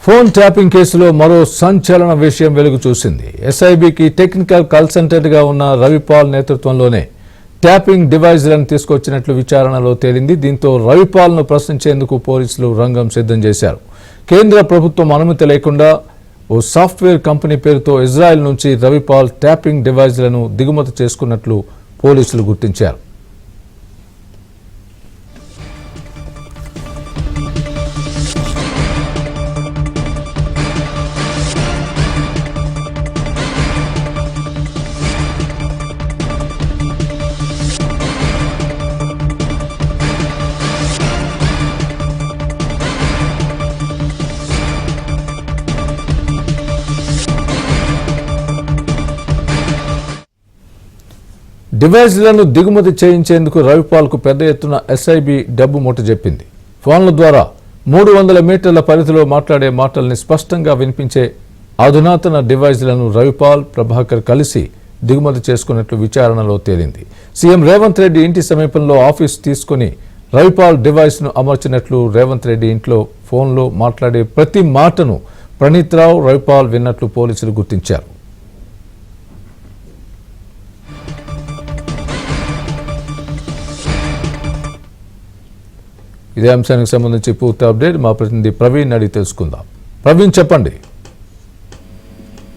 Phone tapping కేసులో మరో సంచలన విషయం వెలుగు చూసింది. ఎస్ఐబికి టెక్నికల్ కన్సల్టెంట్గా ఉన్న రవిపాల్ నేతృత్వంలోనే ట్యాపింగ్ డివైజ్లను తీసుకొచ్చినట్లు విచారణలో తేలింది. దీంతో రవిపాల్ను ప్రశ్నించేందుకు పోలీసులు రంగం సిద్ధం చేశారు. కేంద్ర ప్రభుత్వం అనుమతి లేకుండా ఓ సాఫ్ట్వేర్ కంపెనీ పేరుతో ఇజ్రాయెల్ నుంచి రవిపాల్ ట్యాపింగ్ డివైజ్లను దిగుమతి చేసుకున్నట్లు పోలీసులు గుర్తించారు. డివైజ్లను దిగుమతి చేయించేందుకు రవిపాల్కు పెద్ద ఎత్తున ఎస్ఐబి డబ్బు మూటజెప్పింది. ఫోన్ల ద్వారా 300 మీటర్ల పరిధిలో మాట్లాడే మాటల్ని స్పష్టంగా వినిపించే అధునాతన డివైజ్లను రవిపాల్, ప్రభాకర్ కలిసి దిగుమతి చేసుకున్నట్లు విచారణలో తేలింది. సీఎం రేవంత్ రెడ్డి ఇంటి సమీపంలో ఆఫీస్ తీసుకుని రవిపాల్ డివైస్ను అమర్చినట్లు, రేవంత్ రెడ్డి ఇంట్లో ఫోన్లో మాట్లాడే ప్రతి మాటను ప్రణీత్ రావు, రవిపాల్ విన్నట్లు పోలీసులు గుర్తించారు. ఇదే అంశానికి సంబంధించి పూర్తి అప్డేట్ మా ప్రతినిధి ప్రవీణ్ అడిగి తెలుసుకుందాం. ప్రవీణ్, చెప్పండి.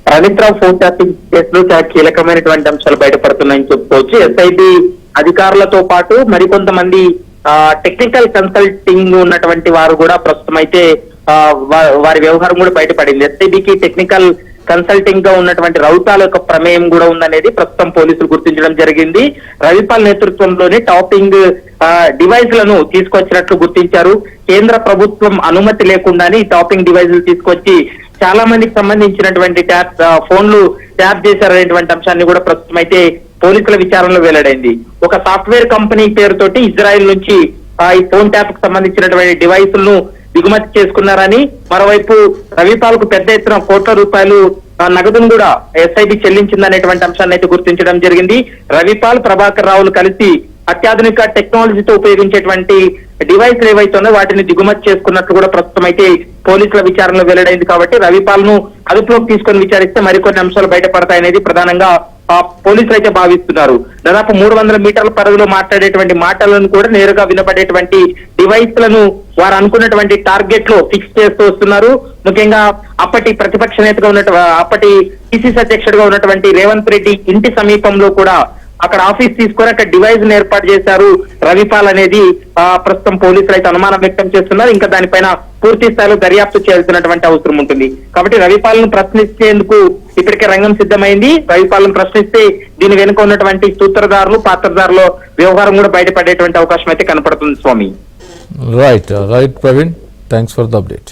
ప్రణీత్ రావు ఫోన్ ట్యాపింగ్ కేసులో చాలా కీలకమైనటువంటి అంశాలు బయటపడుతున్నాయని చెప్పుకోవచ్చు. ఎస్ఐబి అధికారులతో పాటు మరికొంతమంది టెక్నికల్ కన్సల్టింగ్ ఉన్నటువంటి వారు కూడా ప్రస్తుతం అయితే వారి వ్యవహారం కూడా బయటపడింది. ఎస్ఐబికి టెక్నికల్ కన్సల్టింగ్ గా ఉన్నటువంటి రవిపాల్ యొక్క ప్రమేయం కూడా ఉందనేది ప్రస్తుతం పోలీసులు గుర్తించడం జరిగింది. రవిపాల్ నేతృత్వంలోని టాపింగ్ డివైస్ లను తీసుకొచ్చినట్లు గుర్తించారు. కేంద్ర ప్రభుత్వం అనుమతి లేకుండానే ఈ టాపింగ్ డివైజులు తీసుకొచ్చి చాలా మందికి సంబంధించినటువంటి ఫోన్లు ట్యాప్ చేశారనేటువంటి అంశాన్ని కూడా ప్రస్తుతం అయితే పోలీసుల విచారణలో వెల్లడైంది. ఒక సాఫ్ట్వేర్ కంపెనీ పేరుతోటి ఇజ్రాయెల్ నుంచి ఈ ఫోన్ ట్యాప్ కు సంబంధించినటువంటి డివైసులను దిగుమతి చేసుకున్నారని, మరోవైపు రవిపాల్ కు పెద్ద ఎత్తున కోట్ల రూపాయలు నగదును కూడా ఎస్ఐబి చెల్లించిందనేటువంటి అంశాన్ని అయితే గుర్తించడం జరిగింది. రవిపాల్, ప్రభాకర్ రావులు కలిసి అత్యాధునిక టెక్నాలజీతో ఉపయోగించేటువంటి డివైస్లు ఏవైతుందో వాటిని దిగుమతి చేసుకున్నట్లు కూడా ప్రస్తుతం అయితే పోలీసుల విచారణలో వెల్లడైంది. కాబట్టి రవిపాల్ ను అదుపులోకి తీసుకొని విచారిస్తే మరికొన్ని అంశాలు బయటపడతాయనేది ప్రధానంగా పోలీసులు అయితే భావిస్తున్నారు. దాదాపు 300 మీటర్ల పరిధిలో మాట్లాడేటువంటి మాటలను కూడా నేరుగా వినపడేటువంటి డివైస్ లను వారు అనుకున్నటువంటి టార్గెట్ లో ఫిక్స్ చేస్తూ వస్తున్నారు. ముఖ్యంగా అప్పటి ప్రతిపక్ష నేతగా అప్పటి పిసిసి అధ్యక్షుడిగా ఉన్నటువంటి రేవంత్ రెడ్డి ఇంటి సమీపంలో కూడా అక్కడ ఆఫీస్ తీసుకొని అక్కడ డివైస్ ఏర్పాటు చేశారు రవిపాల్ అనేది ప్రస్తుతం పోలీసులు అయితే అనుమానం వ్యక్తం చేస్తున్నారు. ఇంకా దానిపైన పూర్తి స్థాయిలో దర్యాప్తు చేయాల్సినటువంటి అవసరం ఉంటుంది. కాబట్టి రవిపాల్ ను ప్రశ్నించేందుకు ఇప్పటికే రంగం సిద్ధమైంది. రవిపాల్ ను ప్రశ్నిస్తే దీని వెనుక ఉన్నటువంటి సూత్రధారులు, పాత్రధారుల వ్యవహారం కూడా బయటపడేటువంటి అవకాశం అయితే కనపడుతుంది. Swami, right Praveen, thanks for the update.